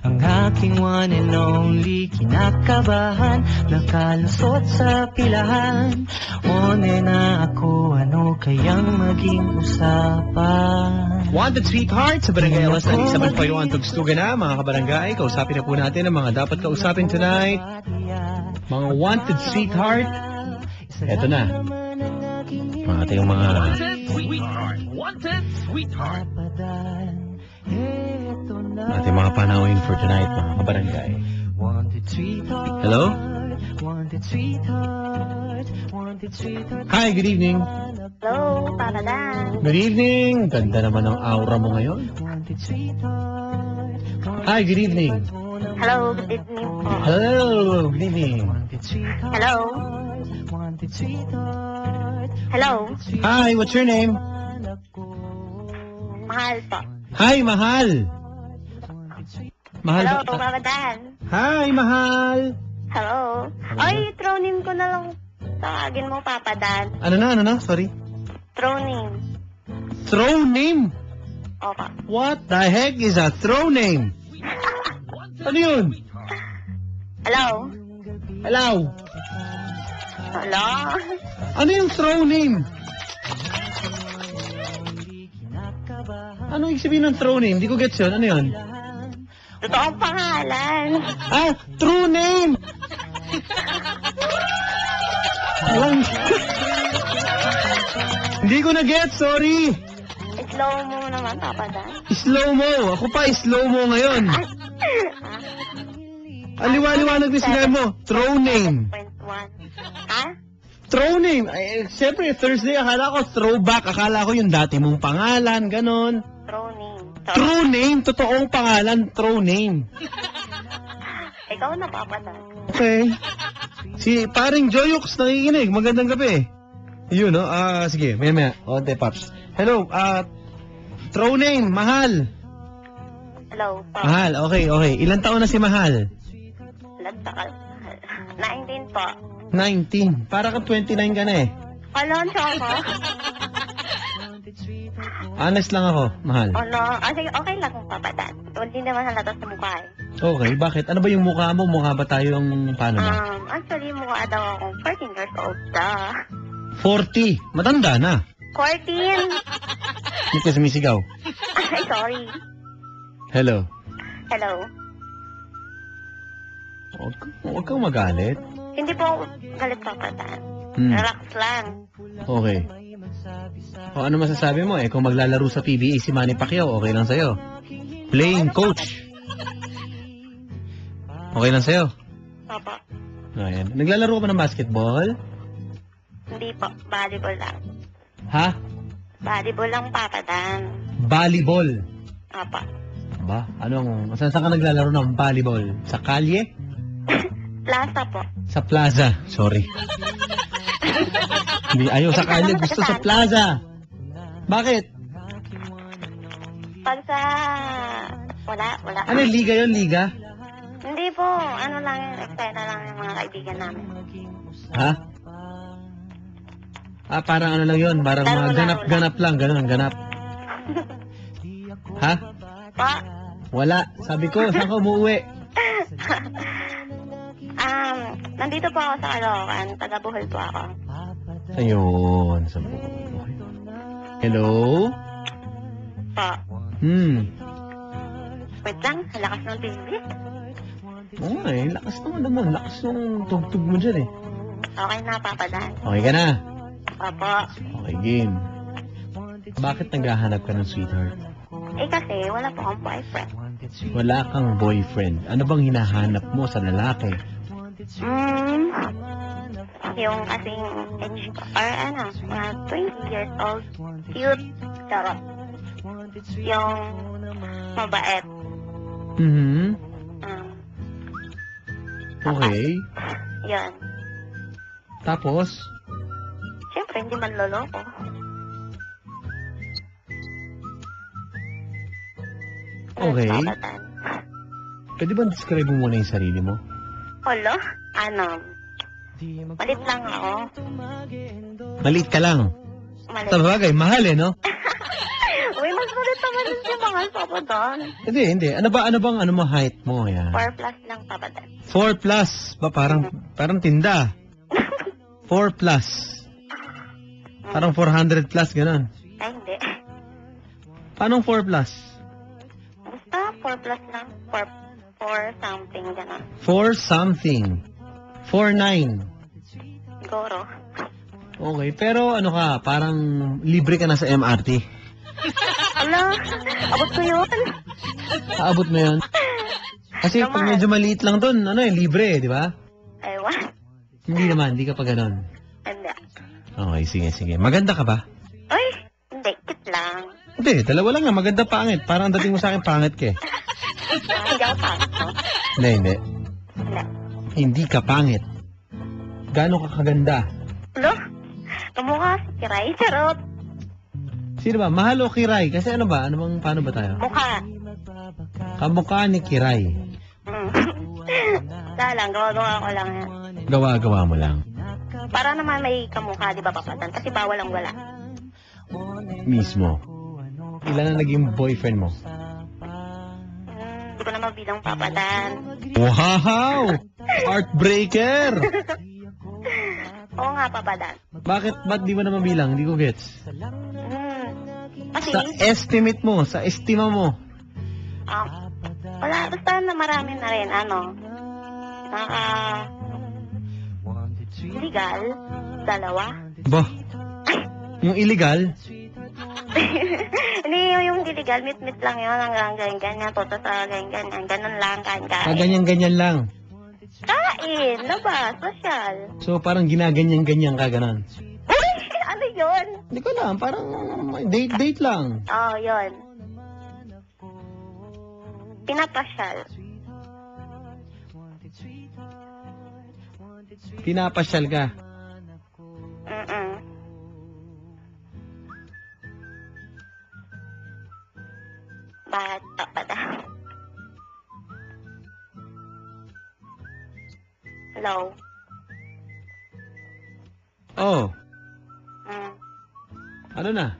Ang aking one and only, kinakabahan, nakalusot sa pilahan. One na ako, ano kayang maging usapan? Wanted Sweetheart sa Barangay Alas na 7.1 Tugstugan na, mga kabarangay. Kausapin na po natin ang mga dapat kausapin tonight. Mga Wanted Sweetheart. Eto na. Mga ating mga... Wanted Sweetheart. ating mga panawin for tonight, mga kabarangay. Hello? Hi, good evening. Hello, Papa Dan. Good evening. Ganda naman ang aura mo ngayon. Hi, good evening. Hello, good evening po. Hello, good evening. Hello. Hello. Hi, what's your name? Mahal po. Hi, Mahal. Mahal Hello, ba? Papa Dan. Hi, Mahal. Hello. Ay, tronin ko na lang. Tawagin mo, Papa Dan. Ano na? Sorry. Tronin. Throw name? Opa. What the heck is a throw name? Ano yun? Hello. Hello? Hello. Ano yung throw name? Ano ibig sabihin ng throw name? Hindi ko gets yun. Ano yun? Totoong pangalan. Ah, true name! Alam. Hindi ko na-get, sorry. Slow mo naman, Papa Dan. Slow mo. Ako pa, slow mo ngayon. Aliwa-liwanag din sinabi mo. Throw name. 0.1. Ha? Throw name. Ay, siyempre, Thursday, akala ko throwback. Akala ko yung dati mong pangalan, ganon. Tronin. True name, totoong pangalan, throw name. Ikaw na, Papa Dan. Okay. Si paring Joyux nakikinig. Magandang gabi. Yun, no? Sige, maya. Onte, Paps. Hello, throw name, Mahal. Hello, po. Mahal, okay. Ilan taon na si Mahal? Lagtakal. 19 po. 19. Para ka 29 ka na eh. Alon, Choco. Honest lang ako, Mahal. Ano? Sige, okay lang kung Papa Dan. Hindi naman halata sa mukha eh. Okay, bakit? Ano ba yung mukha mo? Mukha ba tayong paano ba? Actually, mukha daw akong 14 years old da. 40. Matanda na. 14? Hindi ka sumisigaw. Ay, sorry. Hello. Hello. Huwag kang magalit. Hindi po ako galit, Papa Dan. Relax lang. Okay. O ano masasabi mo eh? Kung maglalaro sa PBA si Manny Pacquiao, okay lang sa'yo. Playing coach. Okay lang sa'yo. Papa. Ayan. Naglalaro ka ba ng basketball? Hindi po. Volleyball lang. Ha? Volleyball lang, Papa Dan. Volleyball. Papa. Ba? Saan ka naglalaro ng volleyball? Sa kalye? Plaza po. Sa plaza. Sorry. Hindi, ayaw sa kalye. Gusto sa plaza. Bakit? Pag sa... Wala. Ano, liga yun? Liga? Hindi po. Ano lang yun. Eksena lang yung mga kaibigan namin. Ha? Parang ano lang yun. Parang mga ganap-ganap lang. Ganun, ganap. Ha? Pa? Wala. Sabi ko, saan ka umuwi? Nandito po ako sa Caloocan. Taga-Buhol po ako. Ayun. Hello? Po. Wait lang. Lakas ng TV. Oo nga eh. Lakas naman. Lakas ng tugtog mo dyan eh. Okay na, Papa Dan. Okay ka na? Opo. Okay, game. Bakit naghahanap ka ng sweetheart? Eh kasi, wala po akong boyfriend. Wala kang boyfriend. Ano bang hinahanap mo sa lalaki? Yung kasing age ko, or mga 20 years old, cute, charot. Yung mabait. Okay. Yan. Tapos? Siyempre, hindi man loloko. Okay. Pwede ba describe mo muna yung sarili mo? Olo? Malit lang ako. Maliit ka lang. Malit. Sa bagay, mahal eh, no? Uy, mas malit naman yung mga mahal, Papa Dan. Hindi. Ano bang ano mo height mo? Yan. 4 plus lang, Papa Dan. 4 plus. Ba, parang tinda. 4 plus. Parang 400 plus, ganun. Ay, hindi. Paano 4 plus? Basta 4 plus lang. 4 something, gano'n. 4 something. 4'9". Siguro. Okay, pero ano ka, parang libre ka na sa MRT. Ala, abot ko yun. Aabot mo yun? Kasi pag medyo maliit lang doon, libre, di ba? Ewan. Hindi ka pa ganun. Hindi. Okay, sige. Maganda ka ba? Ay, hindi. Kit lang. Hindi, dalawa lang nga. Maganda pangit. Parang dating mo sa akin pangit ka eh. Hindi ako pangit, no? Hindi. Hindi. Hindi ka pangit. Gaano ka kaganda? Lo? Kamukha si Kiray. Charot. Sino ba? Mahal o Kiray? Kasi ano ba? Paano ba tayo? Mukha. Kamukha ni Kiray. Wala lang. Gawa-gawa ko lang yan. Gawa-gawa mo lang. Para naman may kamukha, di ba, Papatan? Kasi bawal ang wala. Mismo. Ilan na naging boyfriend mo? Hindi ko na mabilang, Papatan. Wow! Heartbreaker! Oo nga, Papadan. Ba't di mo na mabilang? Hindi ko gets. Kasi, Sa estimate mo, sa estima mo. wala, basta na marami na rin, illegal, dalawa. Ba? Yung illegal? Hindi, yung illegal, meet lang yun, hanggang ganyan-ganyan, toto sa ganyan-ganyan, ganun lang, kain-kain. Ganyan-ganyan lang. Kain, labas, social. So, parang ginaganyan-ganyan ka, ganon. Uy, ano yun? Hindi ko alam, parang date lang. Oo, yun. Pinapasyal. Pinapasyal ka. Bakit, Papadan? Hello? Oh, ano na?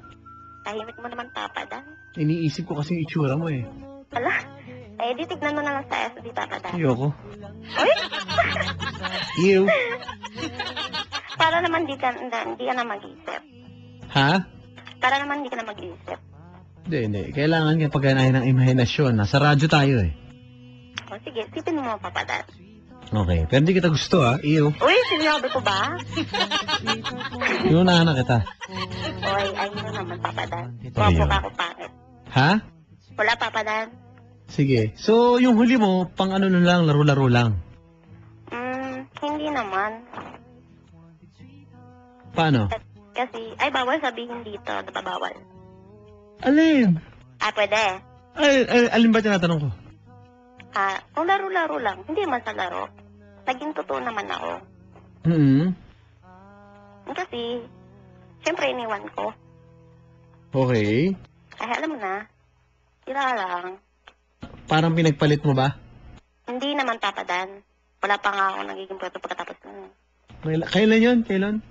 Tahimik mo naman, Papadan. Iniisip ko kasi yung itsura mo eh. Ala, di tignan mo na lang sa FB, Papadan. Ayoko. Uy! Ew. Para naman di ka na mag-isip. Ha? Para naman di ka na mag-isip. Hindi. Kailangan ka pagganahin ng imahinasyon. Nasa radyo tayo eh. O sige, sipin mo, Papadan. Okay. Pero hindi kita gusto ah. Ew. Uy, sinabi ko ba? Inunahan na kita. Uy, ayun na naman, Papadan. Ayun. Wapo ka ako pangit. Ha? Wala, Papadan. Sige. So, yung huli mo, pang ano na lang, laro-laro lang. Hindi naman. Paano? Kasi, bawal sabihin dito, diba bawal? Alin? Pwede. Alin ba tinatanong ko? Kung laro-laro lang, hindi man sa laro. Naging totoo naman ako. Kasi, siyempre iniwan ko. Okay. Ay, alam mo na, tira lang. Parang pinagpalit mo ba? Hindi naman, Papadan. Wala pa nga ako nagiging pweto pagkatapos nun. Kailan yun? Kailan?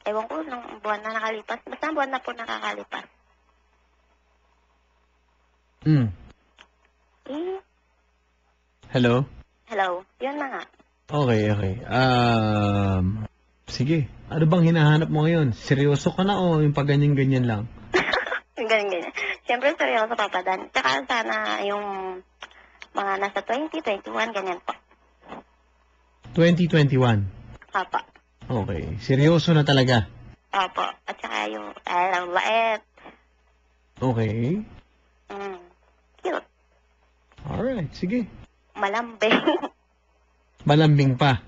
Ewan ko, ng buwan na nakalipas. Basta buwan na po nakakalipas. Hello? Hello? Yun na nga. Okay. Sige. Ano bang hinahanap mo ngayon? Seryoso ka na o yung pag ganyan-ganyan lang? Ganyan. Siyempre, seryoso, Papadan. Tsaka sana yung mga nasa 20, 21, ganyan po. 2021? Papa. Okay. Seryoso na talaga? Opo. At saka yung, ang bait. Okay. Cute. Alright, sige. Malambing. Malambing pa?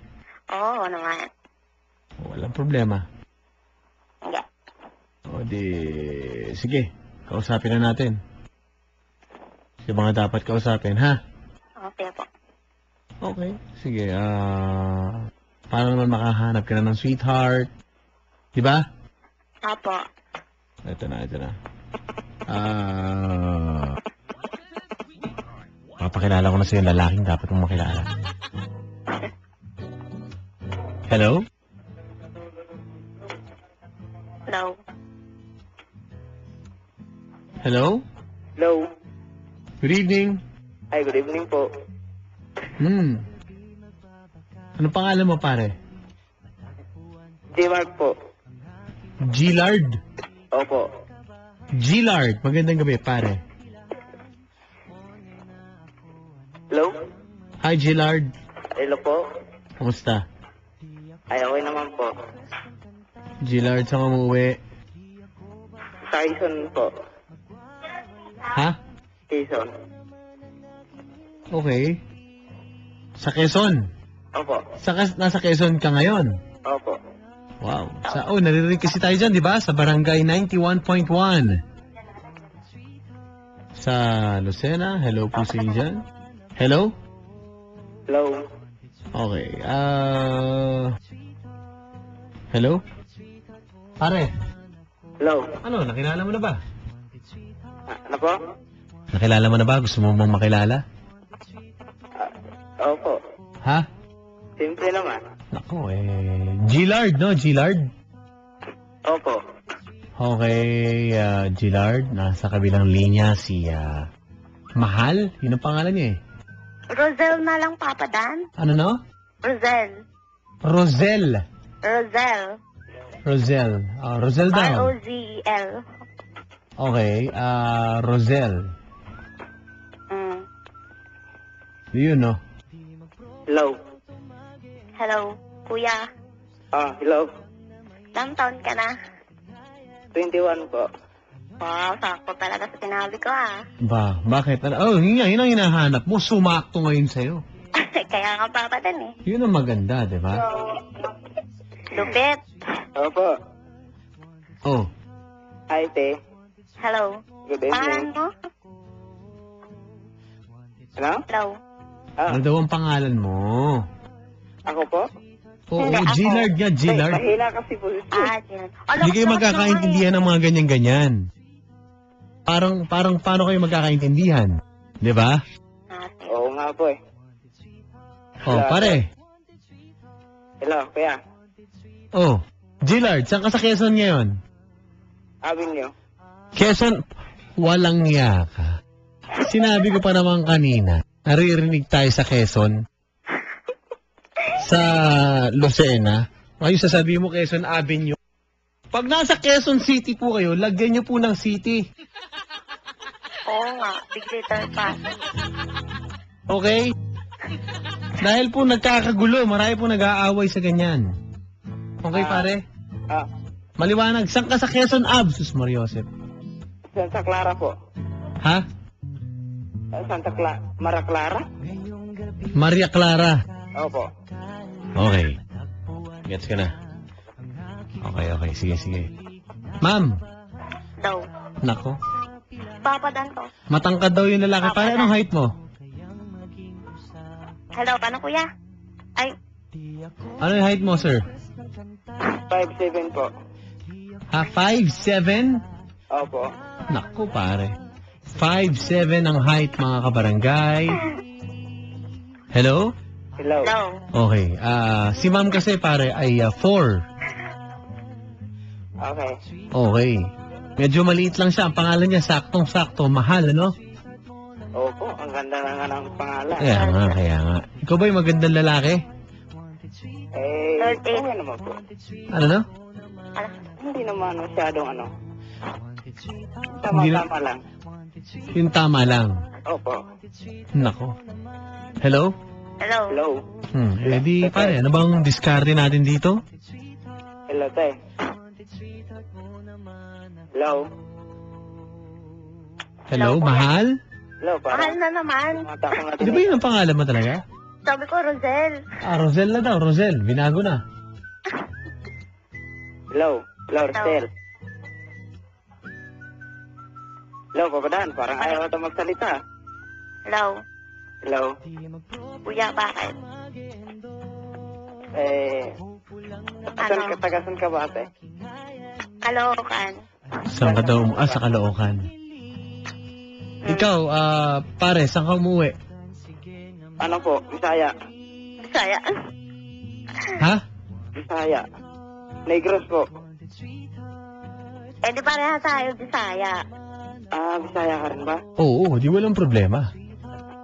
Oo naman. Walang problema. Hindi. O di, sige. Kausapin na natin. Yung mga dapat kausapin, ha? Okay po. Okay. Sige, paano naman makahanap ka na ng sweetheart? Diba? Opo. Ito na. Papakilala ko na sa'yo yung lalaking dapat mong makilala. Hello? Hello. Hello? Hello. Good evening. Ay, good evening po. Ano pangalan mo, pare? J-Mark po. Gillard. Opo. Gillard. Magandang gabi, pare. Hello? Hi, Gillard. Hello po. Kumusta? Ay, okay naman po. Gillard, saan ka umuwi? Sa Quezon po. Ha? Quezon. Okay. Sa Quezon. Opo. Nasa Quezon ka ngayon. Opo. Wow. Naririnig kasi tayo dyan, di ba? Sa Barangay 91.1. Sa Lucena. Hello po sa inyo dyan. Hello? Hello. Okay. Hello? Pare, Hello. ano, nakilala mo na ba? Ano po? Nakilala mo na ba? Gusto mo bang makilala? Opo. Ha? Simple naman. Nako, Gillard, no? Gillard? Opo. Okay, Gillard, nasa kabilang linya si, Mahal? Yun ang pangalan niya Rosel na lang, Papa Dan. Ano, no? Rosel. Rosel. Rosel. Rosel. Rosel daw. R-O-Z-E-L. Okay, Rosel. Yun, no? Hello. Hello, kuya. Hello. Ilang taon ka na? 21 po. Wow, sakto talaga sa sinabi ko Bakit? Yun ang hinahanap mo. Sumakto ngayon sa'yo. Kaya nga Papa Dan Yun ang maganda, di ba? Lupit. Opo. Oh, Hi, te. Hello. Good Pangalan evening. mo? Hello? Hello. ano daw ang pangalan mo? Ako po? Oo, Hindi, ako. Gillard nga, Gillard. Mahina kasi po. Jen. Hindi kayo magkakaintindihan ng mga ganyan-ganyan. Parang paano kayo magkakaintindihan? Di ba? Oo nga po eh. Oh, pare. Hello, kuya. Oh, Gillard, saan ka sa Quezon ngayon? Avenue. Quezon, walang niya ka. Sinabi ko pa naman kanina, naririnig tayo sa Quezon. Sa Lucena. Ngayon sasabihin mo Quezon Avenue. Pag nasa Quezon City po kayo, lagyan nyo po ng city. Oo nga, big little pass. Okay? Dahil po nagkakagulo, marami po nag-aaway sa ganyan. Okay, pare? Maliwanag, saan ka sa Quezon Ave, Sus Mariosep? Santa Clara po. Ha? Mara Clara? Maria Clara. Opo. Okay. Gets ka na. Okay. Sige. Ma'am. Daw. Nako. Papa Dan to. Matangkad daw yung lalaki. Pare, anong height mo? Hello, paano kuya? Ay, Ano yung height mo, sir? 5'7" po. Ha? 5'7"? Opo. Naku, pare. 5'7" ang height, mga kabarangay. Hello? Hello. hello. Okay. Si ma'am kasi, pare, ay 4. Okay. Okay. Medyo maliit lang siya. Ang pangalan niya, saktong-sakto. Mahal, ano? Opo, ang ganda na nga ng pangalan. Kaya nga. Ikaw ba yung magandang lalaki? Okay naman po. Ano, no? Hindi naman masyadong Hindi Tama-tama lang. Yung tama lang. Opo. Nako. Hello? Hello. Hello. Di pare, ano bang diskarte natin dito? Hello, te. Hello. Hello, mahal? Hello, Mahal parang na naman. mata ko natin. Di ba yun ang pangalan mo talaga? Sabi ko, Rosel. Rosel na daw, Rosel. Binago na. Hello. Hello, Rosel. Hello, Papadan. Parang ayaw ito magsalita. Hello. Hello. Kuya, bakit? Tagasan ka ba, ate? Caloocan. Saan ka daw? Sa Caloocan. Ikaw, pare, saan ka umuwi? Ano po? Bisaya. Saya. Ha? Bisaya. Negros po. Eh, di pareha tayo, Bisaya. Bisaya ka rin ba? Oo, di walang problema.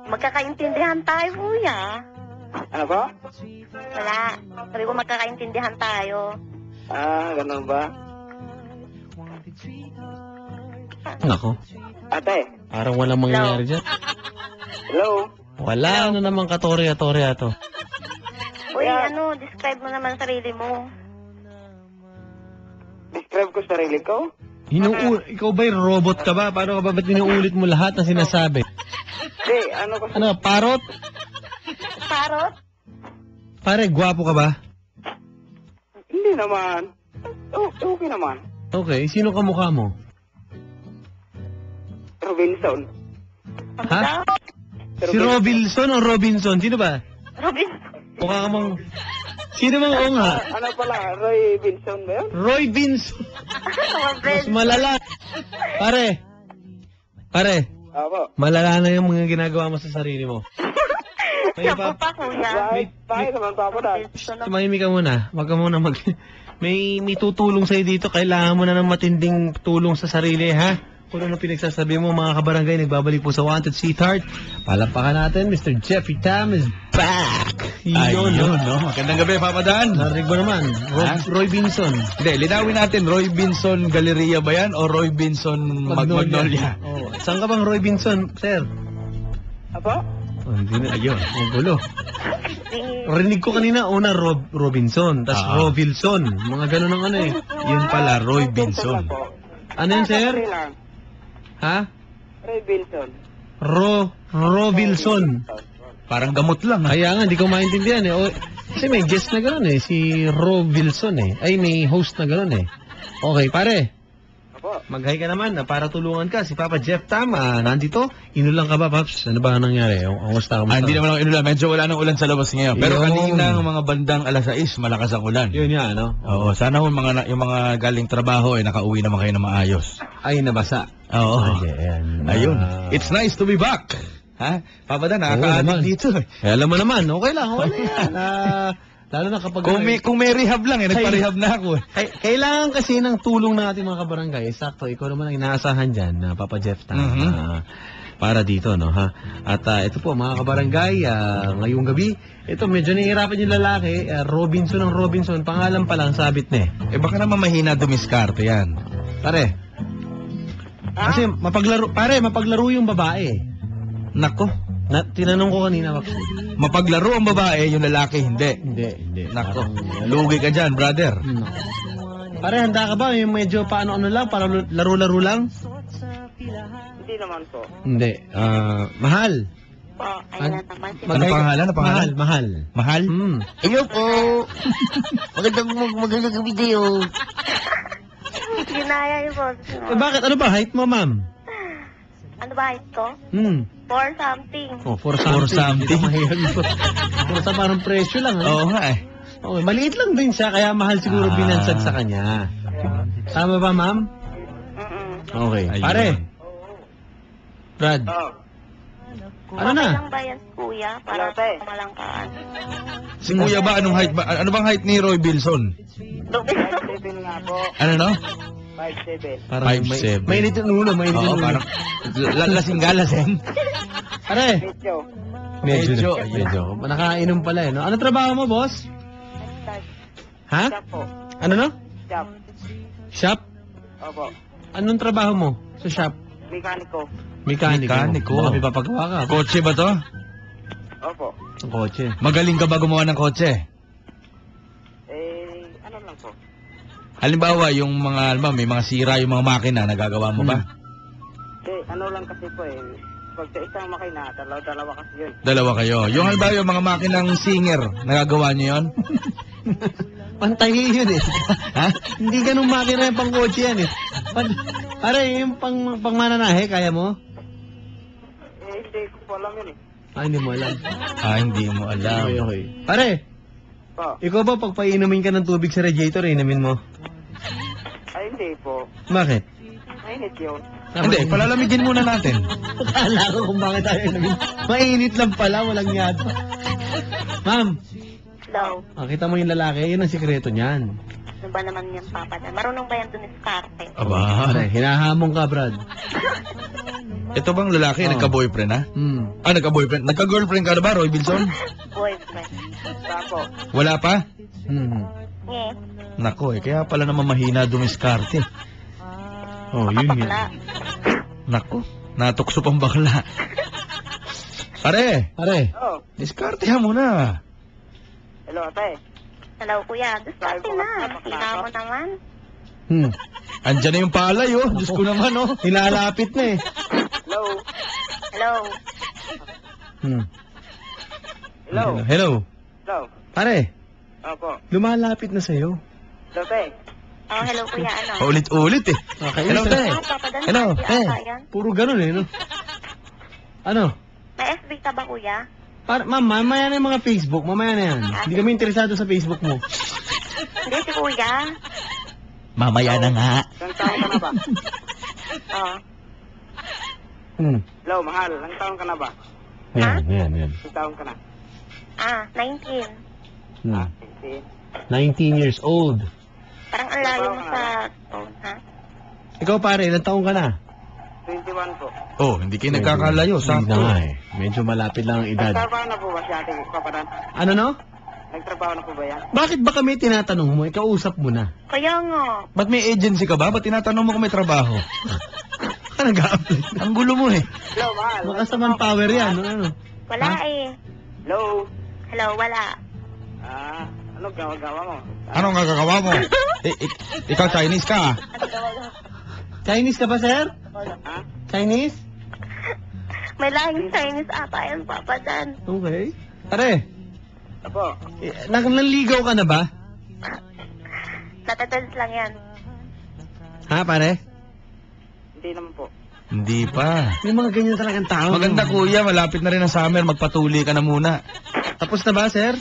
Magkakaintindihan tayo, kuya. Ano po? Wala. Sabi ko magkakaintindihan tayo. Ganun ba? Nako, Ate, parang walang mangyayari dyan. hello? Wala na naman katorya-torya to. Uy, describe mo naman sarili mo. Describe ko sarili ko? Ikaw ba'y robot ka ba? Paano ka ba? Ba't inuulit mo lahat na sinasabi? Hindi, ano kasi... Ano, parot? Parot? Pare, gwapo ka ba? Hindi naman. Okay naman. Okay, sino ka mukha mo? Robinson. Ha? Si Robinson o Robinson? Sino ba? Robin? Mukha ka mong... Sino bang oo nga? Ano pala, Roy Vinson ba yun? Roy Binson. Mas malala. Pare, Opo. malala na yung mga ginagawa mo sa sarili mo. May Siya po pa, kuya. Bakit naman pa ako dahil? Tumahimik ka muna. Wag ka muna may tutulong sa'yo dito. Kailangan mo na ng matinding tulong sa sarili, ha? Kung ano pinagsasabi mo, mga kabarangay, nagbabalik po sa Wanted Sweetheart. Palampakan natin, Mr. Jeffrey Tam is back! Yun, no? Magandang gabi, Papa Dan. Narinig mo naman, Roy Binson. Hindi, linawin natin, Roy Binson Galleria ba yan o Roy Binson Magnolia? Oh, saan ka bang Roy Binson, sir? Apo? Oh, hindi na, ayun, ang gulo. Rinig ko kanina, una Robinson, tas Robilson. Mga ganun ang ano eh. Yun pala, Roy Binson. Ano yun, sir? Sorry lang. Ha? Roy Vinson. Robilson. Parang gamot lang, ha? Kaya nga, hindi ko maintindihan eh. Kasi may guest na gano'n eh, si Robilson eh. Ay, may host na gano'n eh. Okay, pare. Apo. Mag-hi ka naman para tulungan ka. Si Papa Jeff Tam, nandito. Inulang ka ba, Paps? Ano ba nangyari? Kamusta? Hindi naman ako inulan. Medyo wala ng ulan sa labas ngayon. Pero Yun. kanina, mga bandang alas 6, malakas ang ulan. Yun nga, ano? Oo, sana yung mga galing trabaho, nakauwi naman kayo na maayos. Ay, nabasa. Oo. Ayan. Ayun. It's nice to be back. Ha? Papa Dan, naman. nakaka-addict dito. Alam mo naman, okay lang yan. Lalo na kapag... Kung may rehab lang, nagpa-rehab na ako. Kailangan kasi ng tulong ng ating mga kabarangay. Sakto, ikaw naman ang inaasahan dyan, Papa Jeff Tam. Para dito, no, ha? At ito po, mga kabarangay, ngayong gabi, ito, medyo nahihirapan yung lalaki, Robinson ang Robinson, pangalan pa lang, sabit na eh. Baka naman mahina dumiskarte yan. Pare, kasi mapaglaro yung babae. Nako, Tinanong ko kanina, Paps. mapaglaro ang babae, yung lalaki hindi. Hindi. Nako, lugi ka dyan, brother. Pare, handa ka ba? Yung medyo paano-ano lang, para laro-laro lang? Hindi naman po. Hindi. Mahal. Po, ayun na naman. Ano pangalan? Mahal. Mahal? Hello po. Magandang video. Ginaya yung boses mo. Bakit? Ano ba? Height mo, ma'am? Ano ba ito? 4 something. Oh, for For something. something. Puro sa parang presyo lang. Oo nga eh. Okay, maliit lang din siya, kaya mahal siguro binansag sa kanya. Tama ba, ma'am? Okay. Ayun. Pare. Brad. Oo. Ano na? Okay lang ba yan, kuya? Para Wala, malangkaan. Si Kuya ba, anong height ba? Ano bang height ni Roy Bilson? 5'7 nga po. Ano no? 5'7. Parang 5'7". Mainit yung ulo, mainit yung Oo, ulo. parang lasing-galasing. Pare. Medyo. Medyo. Nakainom pala eh, no? Ano trabaho mo, boss? Ha? Shop po. Ano no? Shop. Shop? Opo. Anong trabaho mo sa shop? Mekaniko. Mekaniko. Mekaniko. Baka may papagawa ka. Kotse ba to? Opo. Ang kotse. Magaling ka ba gumawa ng kotse? Ano lang po. Halimbawa, yung mga, may mga sira yung mga makina, nagagawa mo ba? Ano lang kasi po pag sa isang makina, dalawa kasi yun. Dalawa kayo. Yung halimbawa, yung mga makinang singer, nagagawa nyo yun? Pantahi yun eh. Ha? Hindi ganun makina yung pang kotse yan eh. Pare, yung pang mananahe, kaya mo? Hindi ko po alam yun Hindi mo alam. Hindi mo alam. Okay. Pare, Po. ikaw ba pag painumin ka ng tubig sa radiator, inumin mo? Ay, hindi po. Bakit? Mainit yun. Hindi, palalamigin muna natin. Akala ko kung bakit tayo inumin. Mainit lang pala, walang yado. Ma'am, Hello. kita mo yung lalaki, yun ang sikreto niyan. Ano ba naman yan, Papa Dan? Marunong ba yan dumiskarte? Aba. Pare, hinahamon ka, Brad. Ito bang lalaki, Oo. nagka-boyfriend ha? Hmm. Nagka-boyfriend. Nagka-girlfriend ka na ba, Roy Bilson? Boyfriend. Tapo. Wala pa? Hmm. Nye. Nako kaya pala naman mahina dumiskarte. Oh, yun yun. Kapakla. Nako, natukso pang bakla. Pare, Pare, Oh, diskartehan mo na. hello, ate. Hello, kuya. Diskarte na. Hina mo naman. hmm. Andyan na yung palay, oh. Diyos ko naman, oh. Nilalapit na eh. Hello. Hello. Hmm. Hello. Hello. Hello. Pare, Opo. lumalapit na sa'yo. Hello, te. Oh, hello, kuya. Ano? Paulit-ulit, eh. Okay, Hello, isa- te. Ah, Papa Dan, Hello, party eh. ata yan. Puro ganun eh, no? Ano? May FB ka ba, kuya? Ma'am, mamaya na yung mga Facebook. Mamaya na yan. Hindi kami interesado sa Facebook mo. Hindi, si kuya. Mamaya na nga. Ilang taon ka na ba? Oh. Hmm. Hello, mahal. Ilang taon ka na ba? Yan. Ilang taon ka na? Ah, 19. Hmm. 16. 19 years old. Parang ang layo mo sa phone, ha? Ikaw pare, ilang taong ka na? 21 po. Oh, hindi kayo nagkakalayo. Hindi na Sakto. nga eh. Medyo malapit lang ang edad. Nagtrabaho na po ba si ate Papadan? Ano no? Nagtrabaho na po ba yan? Bakit ba kami tinatanong mo? Ikausap mo na. Kaya nga. Ba't may agency ka ba? Ba't tinatanong mo kung may trabaho? Ka nag-a-apply. Ang gulo mo, eh. Hello, mahal. Baka sa manpower yan. Ano? Wala eh. Hello. Hello, wala. Ano gawa-gawa mo? Anong gagagawa mo? Ikaw Chinese ka, ah. Chinese ka ba, sir? Ha? Chinese? May lahing Chinese ata yan, Papa Dan. Okay. Pare, Apo. nanligaw ka na ba? Natatals lang yan. Ha, pare? Hindi naman po. Hindi pa. May mga ganyan talagang tao. Maganda kuya, malapit na rin ang summer. Magpatuli ka na muna. Tapos na ba, sir?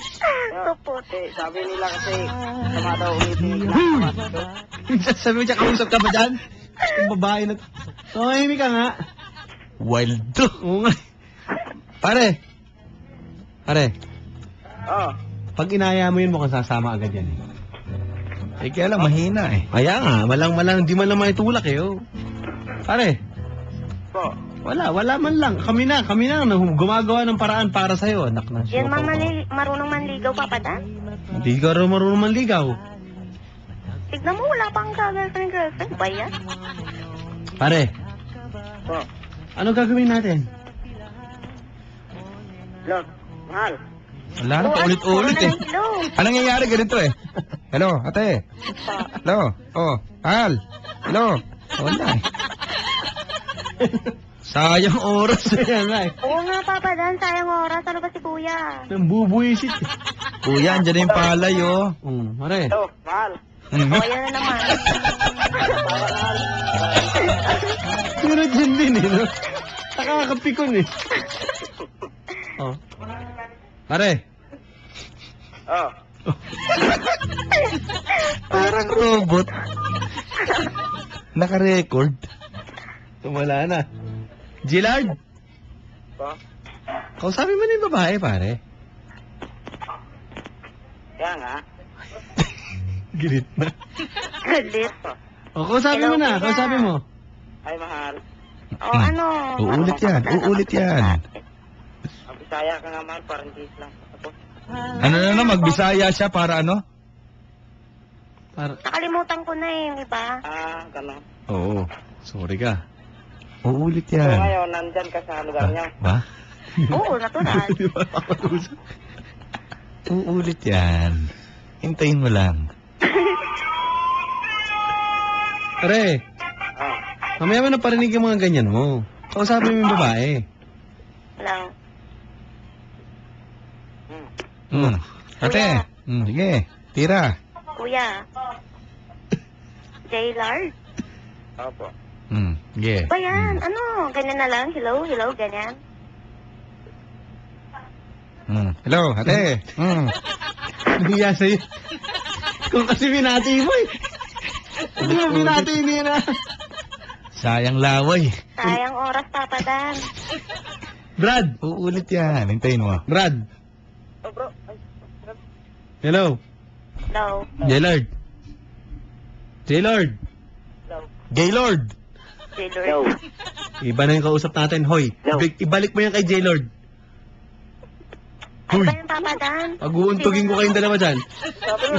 Supot. Sabi nila kasi sama daw ulitin yung ginagawa. Sabi mo siya, kausap ka ba dyan? Yung babae na to. Tumahimik ka nga. Wild to. Oo nga. Pare. Pare, Oh. pag inaya mo yun, mukhang sasama agad yan eh. Eh kaya lang, mahina eh. Kaya nga, malang, di man lang maitulak eh. Oh. Pare, Po. wala man lang. Kami na, gumagawa ng paraan para sa'yo. Anak na Yan marunong manligaw, Papa Dan. Hindi ka rin marunong manligaw. Tignan mo, wala pang girlfriend ba yan? Pare, Po. ano gagawin natin? Hello. Mahal. Wala na, paulit-ulit eh. Hello. Anong nangyayari ganito eh? Hello, ate. Hello. Oh, Al. Hello. Wala eh. Sayang oras eh. Ayan nga eh. Oo nga, Papa Dan, sayang oras. Ano ba si kuya? Nang bubuisit eh. Kuya, andyan na yung palay oh. Pare. Hello. Mahal. O, yan na naman. Pero dyan din eh, no? Nakakapikon eh. Oh. Pare. Oh. Parang robot. Naka-record. Wala na. Gillard, Po. kausapin mo na yung babae, pare. Kaya nga. Gilit na. Galit. O, kausapin mo na. Hello, kuya. Kausapin mo. Ay, mahal. O, ano? Uulit yan, uulit yan. Ang Bisaya ka nga, mahal. Parang English lang. Ako. Ano na magbisaya siya para ano? Nakalimutan ko na eh, di ba? Gano'n. Oo. Sorry ka. Uulit So, yan. ngayon, nandyan ka sa lugar niyo. Ba? Oo, natural. Uulit yan. Hintayin mo lang. Pare, Oh. mamaya mo na parinig yung mga ganyan mo. Kausapin mo yung babae. Hello. Ate. Sige. Tira. Kuya. Jaylard? Opo. Sige. Ba yan? Ano? Ganyan na lang? Hello? Hello? Ganyan? Hello, ate. Nahiya sa'yo. Kung kasi binati mo eh. Hindi mo binati niya na. Sayang laway. Sayang oras, Papa Dan. Brad. Uulit yan. Hintayin mo. Brad. Oh, bro. Ay, Hello. Hello? Gillard. Jaylord. Gaylord. Jaylord. Iba na yung kausap natin. Hoy, ibalik mo yan kay Jaylord. Ano ba yung Papa Dan? Pag-uuntugin ko kayong dalawa dyan.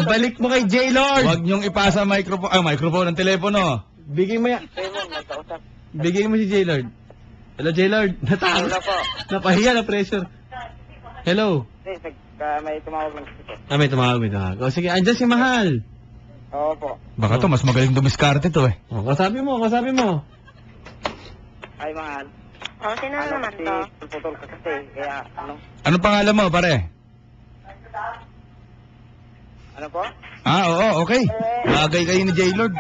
Ibalik mo kay Jaylord. Huwag niyong ipasa microphone ng telepono. Bigay mo yan. Raymond, nagkausap. Bigay mo si Jaylord. Hello, Jaylord. Hello po. Napahiya na pressure. Hello. May tumawag lang kasi po. May tumawag. O sige, andyan si Mahal. Oo po. Baka to, mas magaling dumiskarte to eh. O, kasabi mo. Ay, mahal. O, sino naman to? Putol ka kasi, kaya ano? Anong pangalan mo, pare? Ano po? Oo, okay. Bagay kayo ni Jaylord.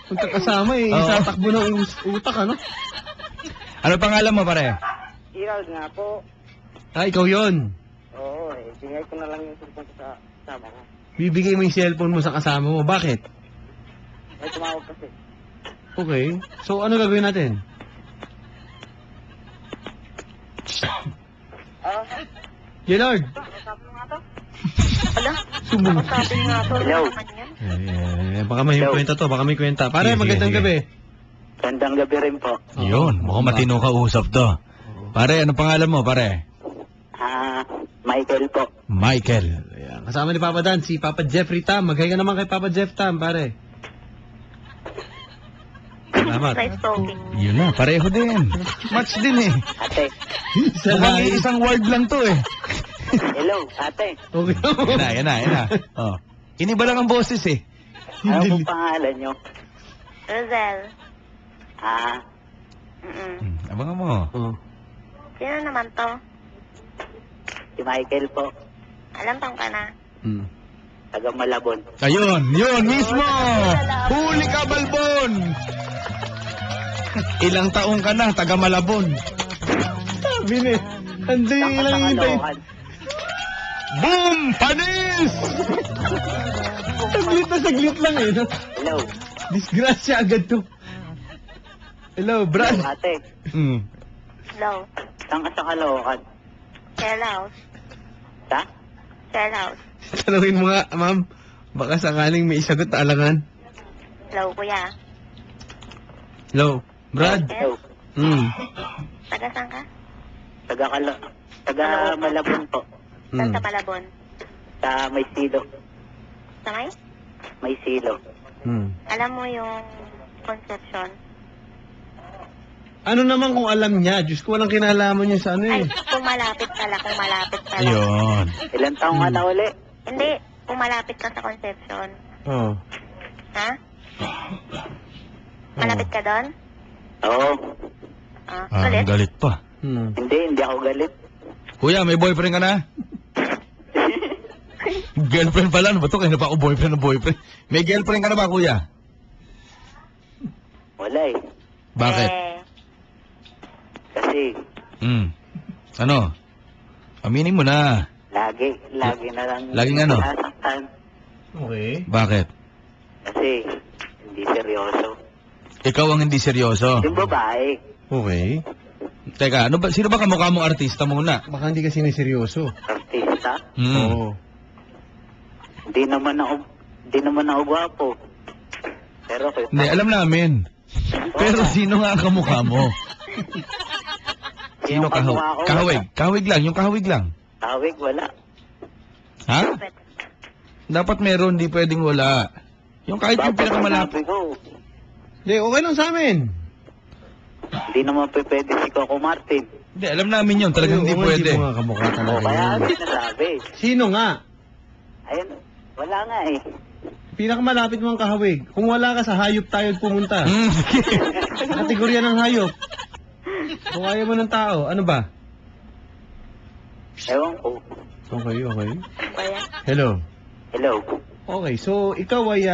Kung kasama eh, Oo. sa takbo ng utak, ano? Ano pangalan mo, pare? Gerald nga po. Ikaw yon. Oo, bingay ko na lang yung cellphone ko sa kasama ko. Bibigay mo yung cellphone mo sa kasama mo. Bakit? May tumawag kasi. Okay. So, ano gagawin natin? Jaylord. Sabi mo nga to? Wala? Sumunod. Sabi nga to. Hello. Ano naman yan? Baka may kwenta to. Baka may kwenta. Pare, Sige, magandang sige. gabi. Gandang gabi rin po. Yun, mukhang matino ka usap to. Pare, anong pangalan mo, pare? Michael po. Michael. Ayan. Kasama ni Papa Dan, si Papa Jeffrey Tam. Maghay ka naman kay Papa Jeff Tam, pare. Salamat. Nice talking. Yun na, pareho din. Match din eh. Ate. Mukhang isang word lang to eh. Hello, ate. Okay. Yan na. Oh. Iniba lang ang boses eh. Ano pong pangalan nyo? Rosel. Abangan mo. Oh. Sino naman to? Si Michael po. Alam tang ka na. Hmm. Taga Malabon. Ayun, yun mismo! Huli ka, Balbon! Ilang taong ka na, taga Malabon. Sabi ni, hindi lang hintay. Boom! Panis! Saglit lang eh. No? Hello. Disgrasya agad to. Hello, Brad. Ate. Hello. Saan ka sa Caloocan? Shell house. Sa? Shell house. Tanungin mo nga, ma'am. Baka sakaling may isagot na alangan. Hello, kuya. Hello, Brad. Hello. Taga saan ka? Taga Malabon po. Saan sa Palabon? Sa may silo. Sa may? May silo. Alam mo yung Concepcion? Ano naman kung alam niya? Diyos ko, walang kinalaman niya sa ano Ay, eh. kung malapit pala. Ayun. Ilan taong ka na uli? Hindi, kung malapit ka sa Concepcion. Oo. Ha? Malapit ka doon? Oo. Ulit? Galit pa. Hindi ako galit. Kuya, may boyfriend ka na? Girlfriend pala, ano ba ito? Kaya na pa ako boyfriend. May girlfriend ka na ba, kuya? Wala eh. Bakit? Kasi Ano? Aminin mo na. lagi na lang. Laging ano? Nasaktan. Okay. Bakit? Kasi hindi seryoso. Ikaw ang hindi seryoso. Yung babae. Okay. Teka, sino ba kamukha mong artista muna? Baka hindi kasi sineryoso. Artista. Oo. Hindi naman ako gwapo. Pero Hindi, alam namin. Pero sino nga ang kamukha mo? Sino Yung kamukha ko, kahawig? Kahawig lang, yung kahawig lang. Tawig, wala. Ha? Dapat meron, di pwedeng wala. Yung kahit yung pinakamalapit. Sabi ko, Hindi, okay lang sa amin. hindi naman pwede si Coco Martin. Hindi, alam namin yun. Talagang hindi pwede. Hindi mo nga kamukha O talaga kaya yun. sinasabi. Sino nga? Ayun, wala nga eh. Pinakamalapit mo ang kahawig. Kung wala ka sa hayop tayo pumunta. Kategorya ng hayop. Kung ayaw mo ng tao, ano ba? Ewan ko. Okay. Kuya? Hello. Hello. Okay, so ikaw ay,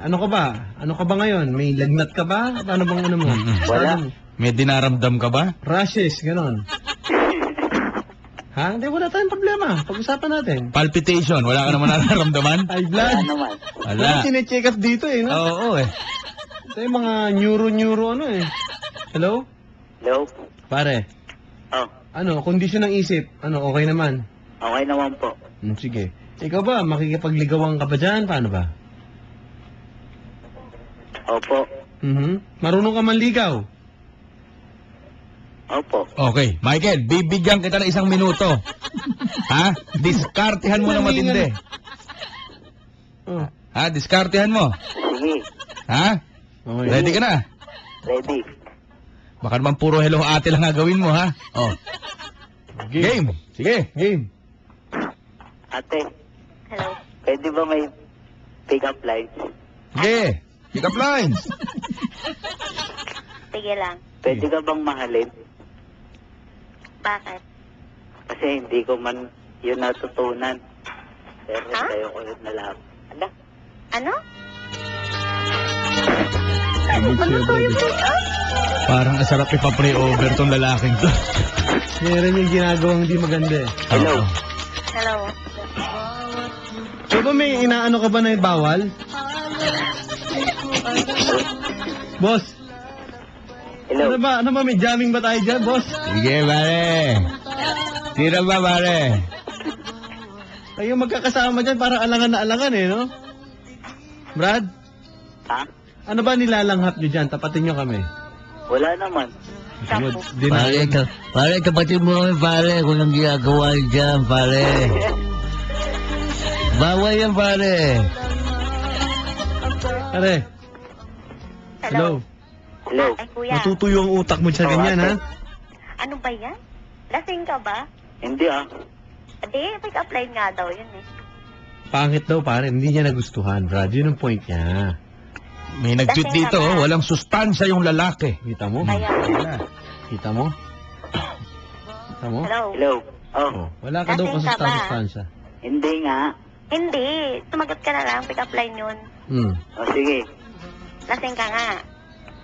ano ka ba? Ano ka ba ngayon? May lagnat ka ba? Ano bang ano mo? Wala. Ano? May dinaramdam ka ba? Rashes, ganon. Ha? Hindi, wala tayong problema. Pag-usapan natin. Palpitation, wala ka naman nararamdaman? High Wala blood. naman. Wala. Wala. Sine-check up dito eh, no? Oo eh. Ito yung mga neuro ano eh. Hello? Hello. Pare, Oh, ano, kondisyon ng isip, ano, okay naman? okay naman po. Sige. Ikaw ba, makikipagligawan ka ba dyan? Paano ba? Opo. Marunong ka manligaw? Opo. Okay, Michael, bibigyan kita ng 1 minuto. Ha? Diskartehan mo na matindi. Oh. Ha? Diskartehan mo. Sige. Ha? Okay. Ready ka na? Ready. Baka naman puro hello ate lang gagawin mo, ha? Oh. Game. Sige, game. Ate, Hello. pwede ba may pick-up lines? Sige. Pick up lines. Sige lang. Pwede ka bang mahalin? Bakit? Kasi hindi ko man yun natutunan. Pero Ha? sa'yo ko yun nalaman. Ala? Ano? Parang asarap ipa-pray-over tong lalaking to. Meron yung ginagawang di maganda eh. Hello? Hello. So ba may inaano ka ba na yung bawal? Boss, Hello? ano ba may jamming ba tayo dyan, boss? Sige, pare. Tira ba, pare? Kayo magkakasama dyan para alangan na alangan eh, no? Brad, Ha? ano ba nilalanghap nyo dyan? Tapatin nyo kami. Wala naman. Pare, kapatid mo kami, pare, kung ang ginagawa niyo dyan, pare. Bawal yan, pare. Pare, hello. Hello? Ay, kuya. Natutuyo ang utak mo sa Oo, ganyan, ha? ate. Ano ba yan? Lasing ka ba? Hindi ah. Hindi, pick-up line nga daw yun eh. Pangit daw, pare. Hindi niya nagustuhan, Brad. Yun ang point niya. May nag-tweet dito, oh, walang sustansya yung lalaki. Kita mo? Kaya, Kita mo? Kita mo? hello. Hello? Oh, Oh, wala ka daw Lasing ka ba? kasustansya. hindi nga. Hindi. Sumagot ka na lang. Pick-up line yun. O sige. Lasing ka nga.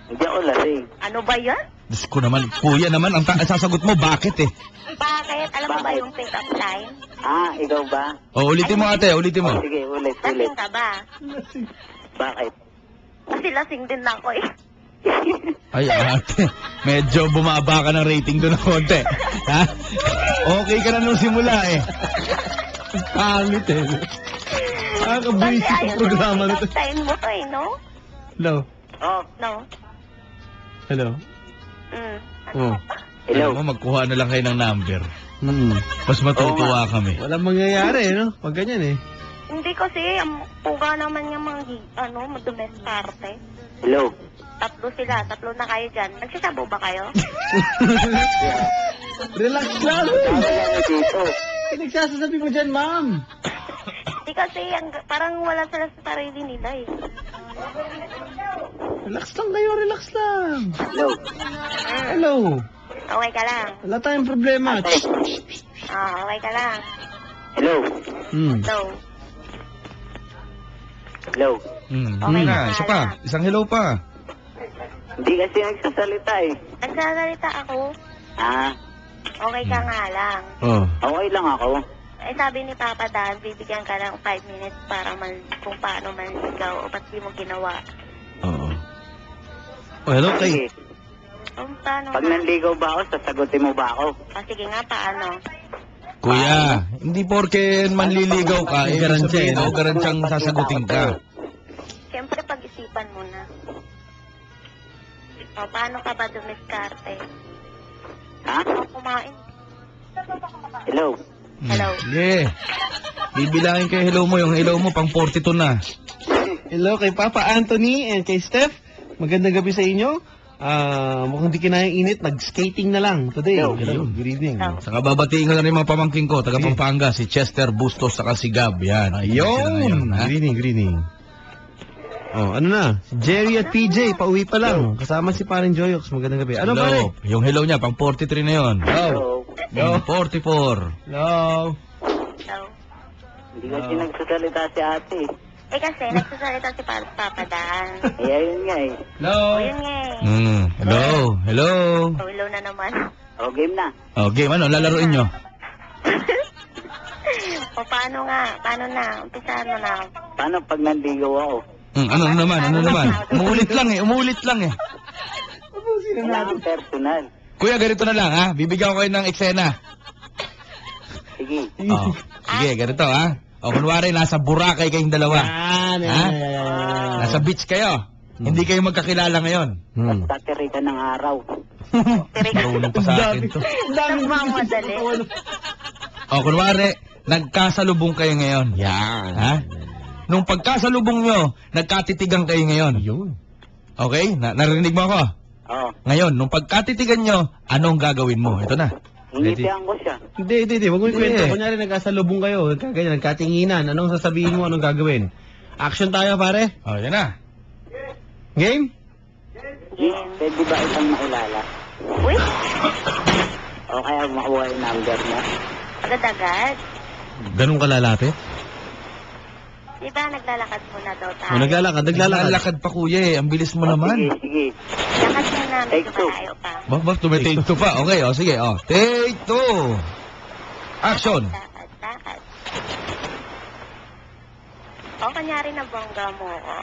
Hindi ako lasing. Ano ba yan? Diyos ko naman, kuya naman, ang sasagot mo, bakit eh? Bakit? Alam mo ba Bakit? yung pick-up line? Ah, ikaw ba? Oh, ulitin mo ate, ulitin mo. O sige, ulit. Lasing ka ba? Bakit? Kasi lasing din ako eh. Ay, ate, medyo bumaba ka ng rating doon ng konti. Ha? Okay ka na nung simula eh. Pangit eh. Kasi Nakakabuisit ang ayun programa yung nito. pick-up line mo to eh, no? Hello? Oh, No? Hello? Mm. Oh. hello? Alam mo, magkuha na lang kayo ng number. Hmm. Mas matutuwa kami. Walang mangyayari, no? Pag ganyan eh. Hindi kasi, ang puga naman yung mga, madumestarte. Hello? Tatlo sila, tatlo na kayo dyan. Nagsasabo ba kayo? Relax lang. Tama yan dito. Pinagsasasabi mo dyan, ma'am. Hindi kasi, parang wala sila sa sarili nila eh. Relax lang kayo, relax lang. Hello? Hello. Okay ka lang. Wala tayong problema. Ate? Okay ka lang. Hello? Hmm. So, Hello? Okay na, na, isa pa. wala. Isang hello pa. Hindi kasi nagsasalita eh. nagsasalita ako. Ah, Okay ka nga lang. Oh. okay lang ako. Eh, sabi ni Papa Dan, bibigyan ka ng 5 minutes para kung paano manligaw o ba't di mo ginawa. Oo. Oh, hello kay... Sige. Kung paano Pag nga. nanligaw ba ako, sasagutin mo ba ako? O, sige nga, paano? Kuya, hindi porke manliligaw ka, May eh, garantiya, sabihin, no? o garantyang sasagutin ka. Siyempre, pag-isipan mo na. O, paano ka ba dumiskarte? Ha? O, kumain. Hello? Hello? Sige. Bibilangin kayo hello mo, yung hello mo pang 42 na. Hello kay Papa Anthony and kay Steph. Magandang gabi sa inyo. Mukhang di kinayang init, nag-skating na lang today. Hello. Good evening. Hello. Saka babatiin ko na rin mga pamangking ko, taga Pampanga, si Chester Bustos, saka si Gab. Yan. Ayun! Ha? Good evening. Oh, ano na? Jerry at PJ, pauwi pa lang. Kasama si Parin Joyox. Magandang gabi. Ano ba Hello. Yung hello niya, pang 43 na yun. Hello. Hello? 44. Hello. Hello? Hindi kasi nagsasalita si ate. Eh, kasi, nagsasalita si Papa Dan. Eh, ayun nga eh. Hello. O, yun nga eh. Hello. Hello. O, hello na naman. O, game na. Oh, game, ano? Lalaroin nyo? O, paano nga? Paano na? Umpisahan mo na. Paano pag nanligaw ako? Ano naman? Ano naman? Umuulit lang eh. Umuulit lang eh. Kailangan personal. Kuya, ganito na lang ha. Bibigyan ko kayo ng eksena. Sige. Oh. Sige, ganito ha. O kunwari, nasa Boracay kayong dalawa. Yan. Ha? Nasa beach kayo. Hindi kayo magkakilala ngayon. Tatiri ka ng araw. Marunong pa sa akin to. Nagmamadali. O, kunwari, nagkasalubong kayo ngayon. Yan. Ha? Nung pagkasalubong nyo, nagkatitigan kayo ngayon. Yun. Okay? Narinig mo ako? Oo. Ngayon, nung pagkatitigan nyo, anong gagawin mo? Ito na. Ingitihan ko siya. Hindi. Huwag mo ikwento. Hindi. Kunyari, nagkasalubong kayo. Ganyan, nagkatinginan. Anong sasabihin mo? Anong gagawin? Action tayo, pare. O, yan na. Game? Game. Pwede ba itang makilala? Uy, O kaya makuha yung number mo? agad-agad. Ganun kalalapit? Di ba naglalakad muna daw tayo? O, naglalakad. Naglalakad pa, kuya eh. Ang bilis mo naman. Sige. Lakad muna, medyo Take two. malayo pa. Bakit tumitake two pa? Okay, o sige, o. Take two. Action. Lakad. O, kanyari na bongga mo ko.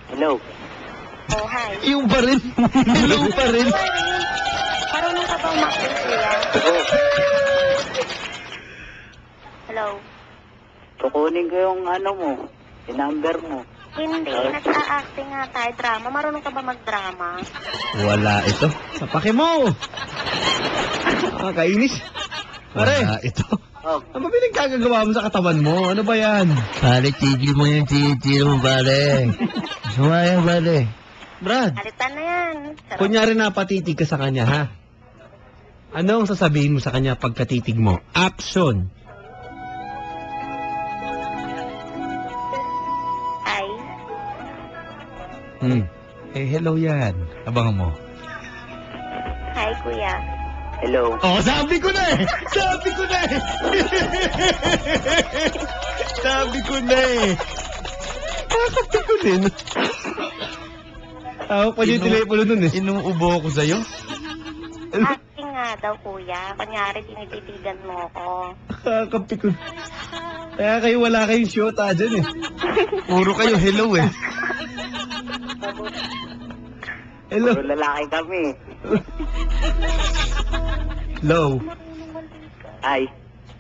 Hello. Oh, hi. Yung pa rin. Hello pa rin. Marunong ka ba umakit, kuya? Hello? Kukunin ko yung ano mo. Yung number mo. Hindi, nag-a-acting nga tayo. Drama. Marunong ka ba mag-drama? Wala ito. Sapake mo! Kainis. Pare, Wala ito. Oh, ano ba pinagkagagawa mo sa katawan mo? Ano ba yan? Pare, tigil mo yung titiro mo, pare. Sumayang, pare. Brad, Alitan na yan. Sarap. kunyari napatitig ka sa kanya, ha? Ano ang sasabihin mo sa kanya pagkatitig mo? Action! Hi. Eh, hello yan. Abangan mo. Hi, kuya. hello. Oh, sabi ko na eh! Sabi ko na eh! Sabi ko na eh! Sabi ko din. Ako pa yung telepono nun eh. Inuubo ko sa'yo. Acting nga daw, kuya. Kunyari, tinititigan mo ko. Kakampi ko. Kaya kayo wala kayong shota dyan eh. Puro kayo hello eh. Hello. Puro lalaki kami. Hello. Ay,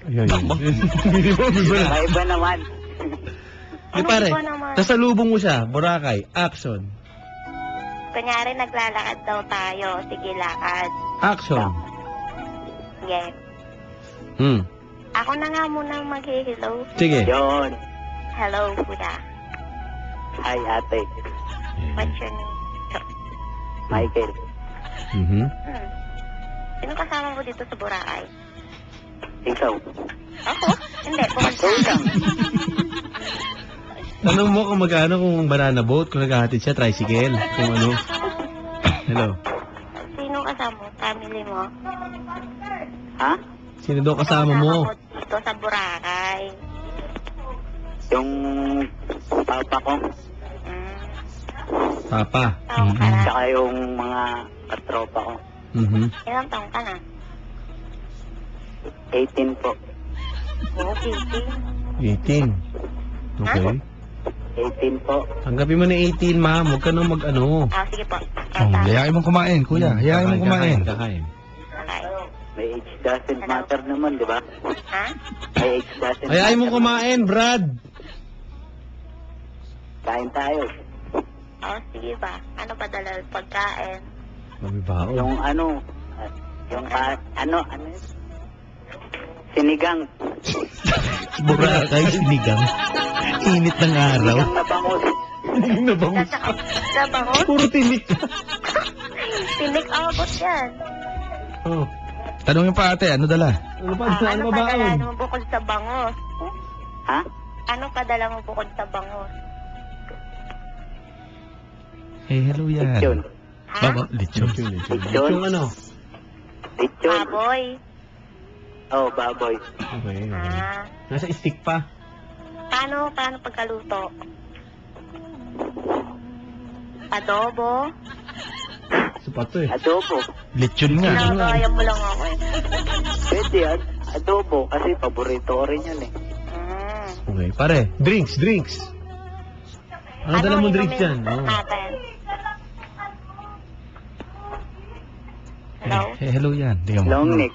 Ayun. Iba na. may iba naman. Di pare, Ano ba naman? nasalubong mo siya. Boracay. Action. Kunyari, naglalakad daw tayo. Sige, lakad. Action. Yes. Hmm. Ako na nga muna mag-hello. Sige. Yon. Hello, kuya. Hi, ate. What's your name? Michael. Mhm. Sino kasama mo dito sa Boracay? Ikaw. Ako? Hindi, bukod sa Ikaw lang. Tanong mo kung magkano kung banana boat, kung naghahatid siya, tricycle, kung ano. Hello. Sino kasama mo? Family mo? Ha? Sino daw kasama mo? Dito sa Boracay. Yung papa ko. Papa. Taong ka na. Tsaka yung mga katropa ko. Mhm. Ilang taong ka na? 18 po. Okay. 18. Okay. 18 po. Tanggapin mo na 18, ma'am. Huwag ka nang mag-ano. Sige po. Oh, hayain mong kumain, kuya. Hayain mong kumain. Kakain. Okay. May age doesn't matter naman, di ba? Ha? May age doesn't Ayayin mo matter. kumain, Brad. Kain tayo. Sige ba? Ano pa dala pagkain? Mabibaon. Yung ano, ano yun? Sinigang. Boracay, sinigang. Init ng araw. Sinigang na bangus. Nabangus. Sa bangus? Puro tinik. Tinik abot yan. Oh. Tanungin pa ate, ano dala? Ano pa? Ano Ano pa ba dala baon? mo bukod sa bangus? Ha? Ano pa dala mo bukod sa bangus? Eh, hello yan. Lechon. Ha? Baba, lechon. Lechon. Yung ano? Lechon. Baboy. Oh, baboy. Okay. Ah. Nasa stick pa. Paano pagkaluto? Adobo? Sapato eh. Adobo. Lechon nga. Kinagaya mo lang ako eh. Pwede yan. Adobo. Kasi paborito ko rin yan eh. Okay. Pare, drinks. Ano dala mo drinks inumin dyan? Oh. natin? Hello? Eh, hello yan. Tingnan mo. Long neck.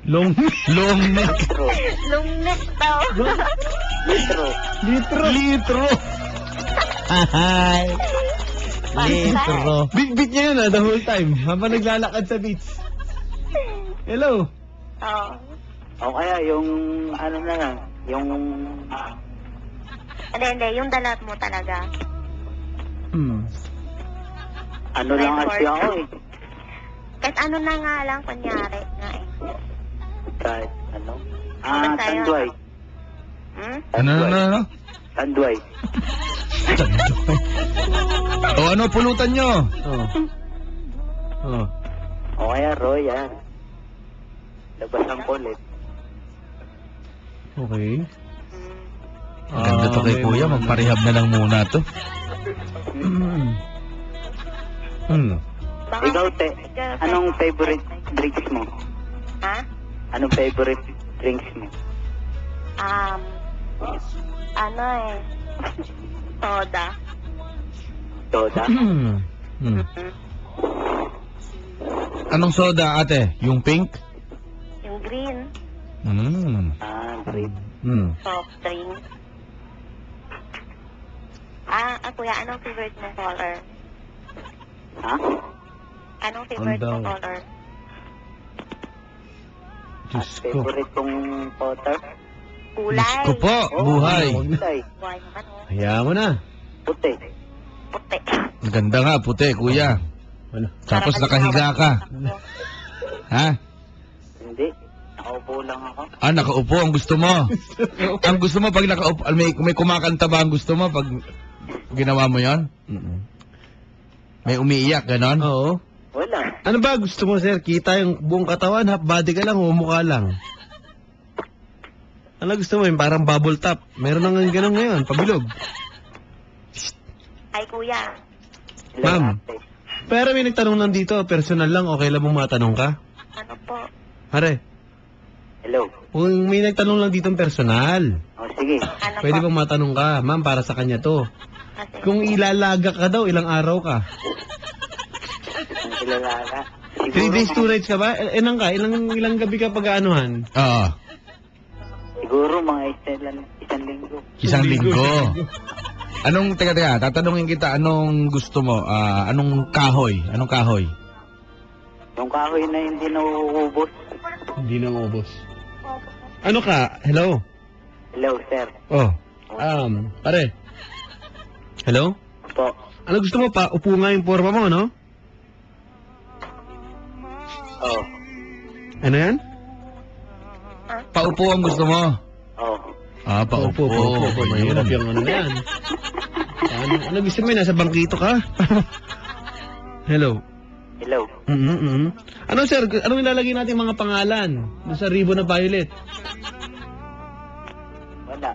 Long neck. Litro. Lungnek daw. Litro. litro. Litro. Litro. Bit niya yun the whole time. Habang naglalakad sa beach. Hello. Oo. O kaya yung ano na lang, yung Hindi. Yung dalat mo talaga. ano lang kasi ako eh. Kahit ano na nga lang, kunyari nga eh. Kahit ano. Basta yun. Tanduay. Ano? Tanduay. O ano, pulutan nyo? Oh. Oh. O kaya Royal. Labas ang kulit. Okay. Ang ganda to kay kuya, magparehab na lang muna to. Baka Ikaw, te, girlfriend. anong favorite drinks mo? Ha? Anong favorite drinks mo? Ano eh. Soda. Soda? Anong soda, ate? Yung pink? Yung green. Green. Soft drink. Kuya, anong favorite mong color? Ha? Anong favorite mong color? Diyos ko. Favorite kong potter? Kulay. Diyos ko po, buhay. Kulay. Buhay naman oh. Hayaan mo na. Puti. Puti. Ang ganda nga, puti, kuya. Ano? Tapos nakahiga ka. Ha? Hindi. Nakaupo lang ako. Nakaupo, ang gusto mo. Ang gusto mo pag nakaupo, may kumakanta ba ang gusto mo pag ginawa mo yon? May umiiyak, ganon? Oo. Wala. Ano ba gusto mo, sir? Kita yung buong katawan, half body ka lang o mukha lang? Ano gusto mo? Yung parang bubble top. Meron nang ganun ngayon, pabilog. Ay, kuya. Ma'am. Ate. Pero may nagtanong lang dito, personal lang, okay lang mong matanong ka? Ano po? Pare, Hello. kung may nagtanong lang dito personal, O sige. Ano pwede po? bang matanong ka? Ma'am, para sa kanya to. Kasi, Kung ilalaga ka daw, ilang araw ka? Ang kilala. 3 days, 2 nights ka ba? Ilang ka? Ilang gabi ka pag-aanuhan? Oo. Siguro mga isang linggo. Isang linggo. Teka, tatanungin kita, anong gusto mo? Anong kahoy? Anong kahoy? Yung kahoy na hindi nauubos. Hindi na ubos. Ano ka? Hello? Hello, sir. Oh. Pare. Hello? Po. Ano gusto mo pa? Upo nga yung forma mo, no? Oh. Ano yan? Paupo ang gusto mo? Oh. Paupo. Paupo. Mahirap yung ano na yan. Ano gusto mo? Nasa bangkito ka? Hello? Hello. Ano, sir? Anong ilalagay natin mga pangalan? Doon sa ribbon na violet? Wala.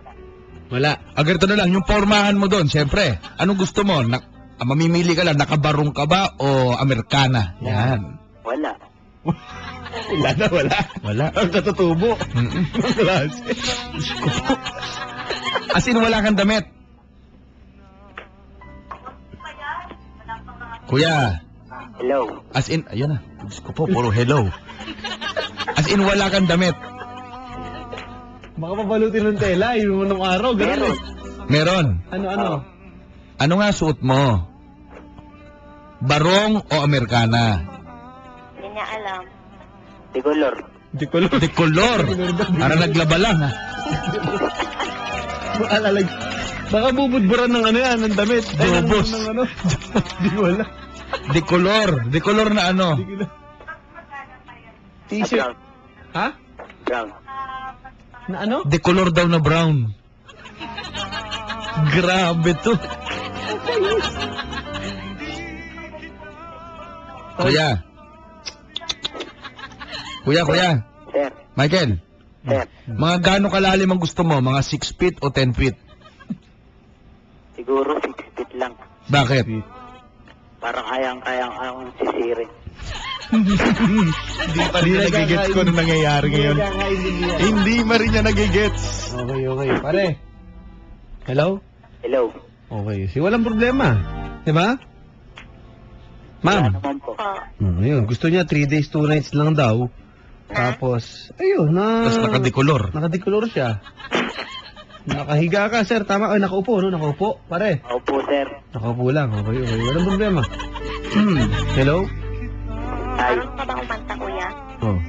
Wala. Ganito na lang, yung pormahan mo doon, siyempre. Anong gusto mo? Mamimili ka lang, nakabarong ka ba o Amerikana? Yan. Wala. Wala na, wala. Wala. Ang katutubo. Ang klase. As in, wala kang damit. Kuya, Hello. as in, ayun na. Diyos ko po, puro hello. As in, wala kang damit. Baka pabalutin ng tela, yun nung araw, gano'n eh. Meron. Ano? Ano nga suot mo? Barong o Amerikana? hindi niya alam. Di color. Di ko lang. De color. Para naglaba lang, ha? Alalag. Baka bubudburan ng ano yan, ng damit. Ay, ng- Bubos. ng ano. Di wala. De color. De color na ano? Di ko lang. T-shirt. Brown. Ha? Brown. Na ano? De color daw na brown. Grabe to. Kuya. Kuya. Sir. Michael. Sir. Mga gaano kalalim ang gusto mo? Mga 6 feet o 10 feet? Siguro 6 feet lang. Bakit? Parang kayang-kayang akong sisirin. Hindi pa rin niya nagigets ko ano nangyayari ngayon. Hindi pa rin niya nagigets. Okay. Pare. Hello? Hello. Okay. Walang problema. Diba? Wala Ma'am. naman po. Ayun. Gusto niya 3 days, 2 nights lang daw. Tapos, ayun, Tapos nakadecolor. nakadecolor siya. Nakahiga ka, sir. Tama. Ay, nakaupo, no? Nakaupo. Pare. Opo, sir. Nakaupo lang. Okay, okay. Walang problema. Hello? Ay, Marunong ka ba kumanta, kuya? Oh.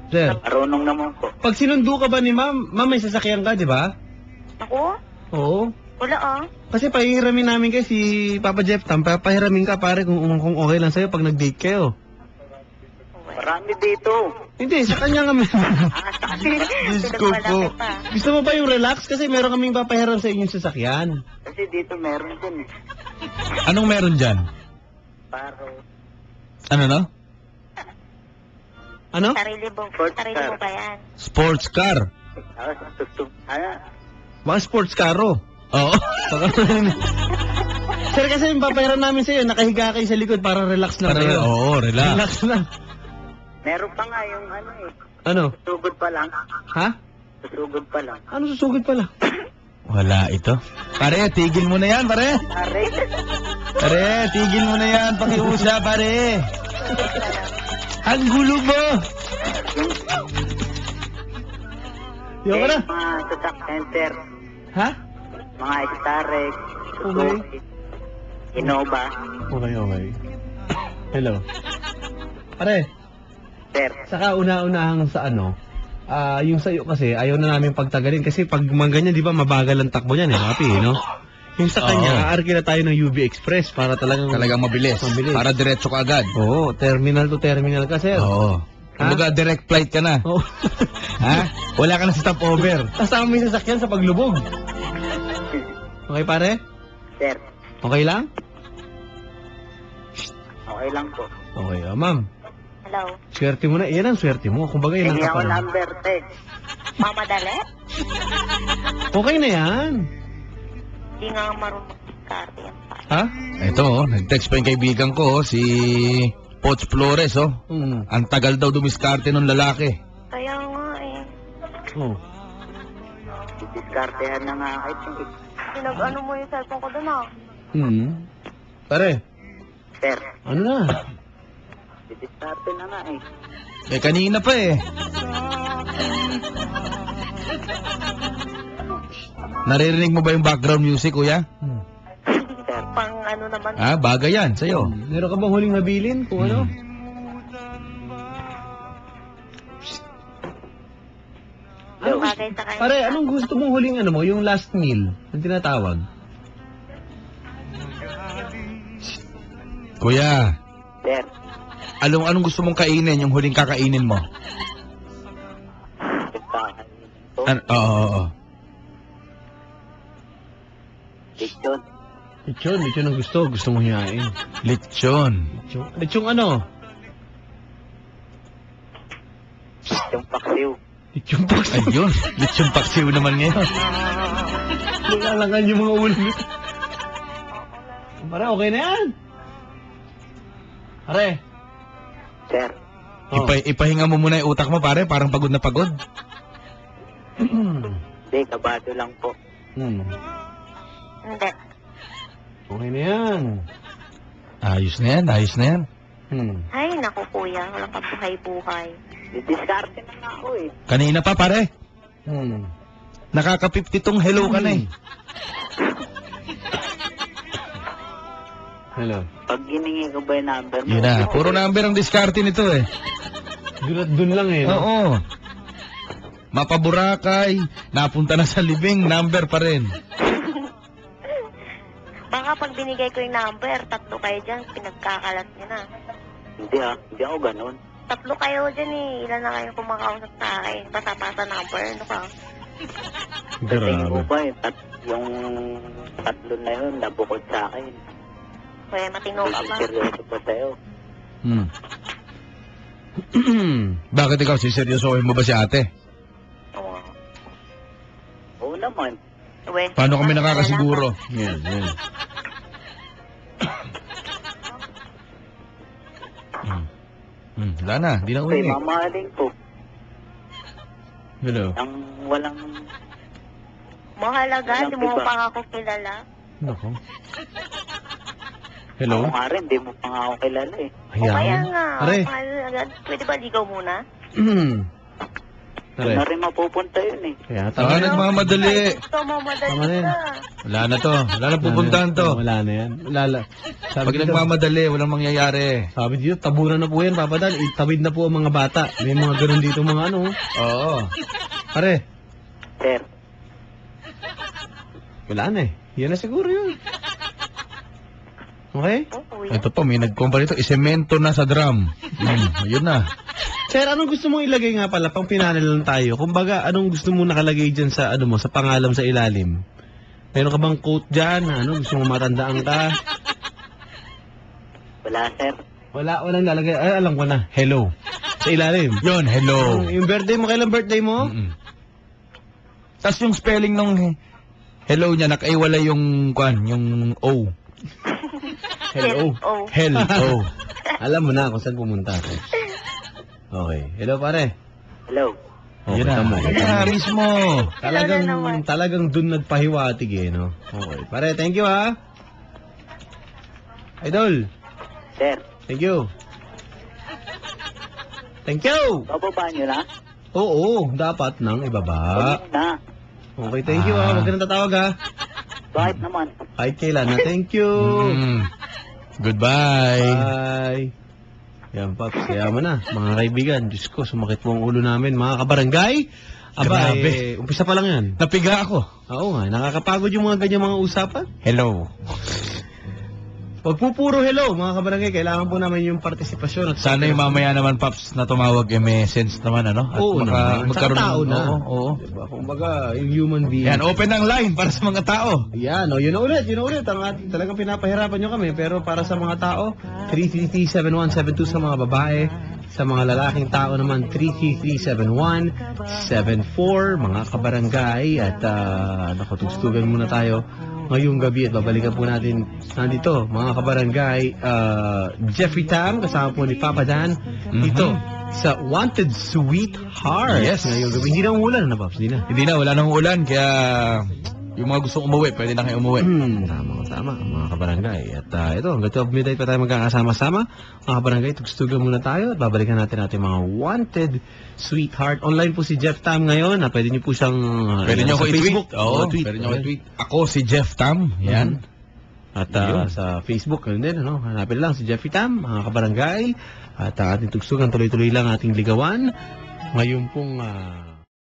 Sir, marunong naman po. pag sinundo ka ba ni ma'am, ma'am may sasakyan ka, di ba? Ako? Oo. Wala ah. Kasi pahihiramin namin kayo si Papa Jeff Tam. Pahiramin ka pare kung okay lang sa'yo pag nag-date kayo. Marami dito. Hindi, sa kanya kami. Diyos ko po. Gusto mo ba yung relax? Kasi meron kaming papahiram sa inyong sasakyan. Kasi dito meron din eh. Anong meron dyan? Paro. Ano no? Ano? Sarili mo ba yan? Sports car. Mga sports caro. Oo. Sir, kasi yung papahiram namin sa'yo, nakahiga kayo sa likod para relax lang kayo. Oo, relax. Relax lang. Meron pa nga yung ano eh. Ano? Susugod pa lang. Ha? Susugod pa lang. Ano susugod pala? Wala ito. Pare, tigil mo na yan, pare. Aray. Pare, tigil mo na yan. Pakiusap, pare. Ang gulo mo. Yung ka na? Mga sasak center. Ha? Mga Starex. Okay. Suzuki. Innova. Okay, okay. Hello. Pare, Sir. saka una-unahang sa ano, yung sayo kasi, ayaw na namin pagtagalin kasi pag ganyan, di ba, mabagal ang takbo niyan eh, Rapi, no? Yung sa kanya, aarki na tayo ng UB Express para talagang Mabilis. Mabilis. Para diretso ka agad. Oo, terminal to terminal ka, sir. Oo. Kumbaga, direct flight ka na. Oo. Ha? Wala ka na stopover. Kasama mo yung sasakyan sa paglubog. Okay, pare? Sir. Okay lang? Okay lang po. Okay, ma'am. Hello? Swerte mo na. Yan ang swerte mo. Kumbaga, yan ang Hindi ako kapalan. number 10. Mamadali? Okay na yan. Hindi nga marunong mag-diskarte yan pa. Ha? Ito, nag-text pa yung kaibigan ko, si Poch Flores, oh. Ang tagal daw dumiskarte ng lalaki. Kaya nga eh. Oh. Diskartehan na nga kahit hindi. Pinag-ano mo yung cellphone ko doon ah. Pare, Sir. ano na? Diskarte na nga eh. Eh, kanina pa eh. Naririnig mo ba yung background music, kuya? Pang ano naman. Ah, bagay yan, sa'yo. Meron ka bang huling habilin kung ano? Ang bagay sa kanya. Pare, anong gusto mong huling ano mo? Yung last meal, ang tinatawag. Kuya, Sir. anong gusto mong kainin, yung huling kakainin mo? Oo. Lechon. Lechon ang gusto. Gusto mo hiyain. Lechon. Lechon ano? Lechon paksiw. Lechon paksiw. Ayun, lechon paksiw naman ngayon. Nalalangan yung mga ulo. Pare, okay na yan. Pare. Sir. Oh. Ipahinga mo muna yung utak mo, pare. Parang pagod na pagod. Hindi, kabado lang po. Hindi. Okay na yan. Ayos na yan. Ay, naku kuya. Walang kabuhay-buhay. Diskarte na nga ako eh. Kanina pa, pare. Nakaka-50 hello ka na eh. Hello. Pag giningi ko ba yung number mo? Yun na, puro number ang diskarte nito eh. Dun lang eh. No? Oo. Mapaburakay, napunta na sa libing, number pa rin. Baka pag binigay ko yung number, 3 kayo dyan, pinagkakalat nyo na. Hindi hindi ako ganun. 3 kayo dyan eh. Ilan na kayong kumakausap sa akin? Basa-basa number. Ano ka? Tingin mo ba yung 3 na yun, nabukod sa akin. Kuya, matino ka ba? Seryoso pa sa'yo. Bakit ikaw, siseryosohin mo ba si ate? Oo. Oo naman. Uwe. Paano kami nakakasiguro? Yan. Wala na, di na Kasi uwi. mamahaling ko. Hello. Ang walang... Mahalaga, Walang di mo iba. pa ako kilala. Nako. Hello? Ako nga rin, di mo pa nga ako kilala eh. O kaya nga, Pare. mahalaga. Pwede ba ligaw muna? Pare. na rin mapupunta yun eh. Kaya Saka nagmamadali. Gusto mo madali Tama na yan. na. Wala na to. Wala na pupuntahan to. Wala na yan. Wala. Sabi Pag dito, nagmamadali, walang mangyayari. sabi dito, tabunan na po yan, Papa Dan. Itawid na po ang mga bata. May mga ganun dito mga ano. Oo. Pare, Sir, wala na eh. Yan na siguro yun. Okay? Oo, Ito pa, may nagkumpara ito. Isemento na sa drum. Yun na. Sir, anong gusto mong ilagay nga pala? Pang pinanel lang tayo. Kumbaga, anong gusto mong nakalagay dyan sa, ano mo, sa pangalan sa ilalim? Meron ka bang quote dyan? Ano, gusto mong matandaan ka? wala sir. Walang lalagay. Ay, alam ko na. Hello. Sa ilalim. Yun, hello. Yung birthday mo, kailan birthday mo? Tapos yung spelling nung hello niya, nakaiwala yung, yung O. Hello. Oh. Hello. Alam mo na kung saan pumunta. Okay. Hello, pare. Hello. Okay, Yun na. tama. Yun na, mismo. Talagang dun nagpahiwatig eh, no? Okay. Pare, thank you ha. Idol, Sir, thank you. Thank you! bababa nyo na? Oo, dapat nang ibaba. Huwag na. Okay, thank you ha. Huwag ka nang tatawag ha. Bakit naman? Kahit kailan na. Thank you. Goodbye. Bye. Yan, Paps. Kaya mo na, mga kaibigan. Diyos ko, sumakit po ang ulo namin. Mga kabarangay. Aba, Grabe. umpisa pa lang yan. Napiga ako. Oo nga, nakakapagod yung mga ganyan mga usapan. Hello. Huwag po puro hello, mga kabarangay. Kailangan po naman yung partisipasyon. At Sana yung mamaya naman, Paps, na tumawag, may sense naman, ano? At Oo naman. magkaroon Sa tao ng- na. Oo. Diba? Kumbaga, yung human being. Yan, open ang line para sa mga tao. Yan, yun na ulit. Ang talagang pinapahirapan nyo kami. Pero para sa mga tao, 333-7172 sa mga babae. Sa mga lalaking tao naman, 333-7174. Mga kabarangay. At nakatugstugan muna tayo ngayong gabi at babalikan po natin nandito, mga kabarangay, Jeffrey Tam, kasama po ni Papa Dan, dito sa Wanted Sweetheart. Yes. Ngayong gabi. Hindi na umulan, na Pops? Hindi na. Hindi na, wala nang ulan, kaya yung mga gustong umuwi, pwede na kayo umuwi. Tama, mga kabarangay. At ito, hanggang 12 midnight pa tayo magkakasama-sama. Mga kabarangay, tugstugan muna tayo at babalikan natin mga Wanted Sweetheart. Online po si Jeff Tam ngayon. Pwede niyo po siyang Pwede nyo sa ako i-tweet. Facebook. Oo, tweet. pwede nyo ako i-tweet. Ako si Jeff Tam. Yan. At Yun. sa Facebook, ganun din, ano? Hanapin lang si Jeffrey Tam, mga kabarangay. At ating tugstugan, tuloy-tuloy lang ating ligawan. Ngayon pong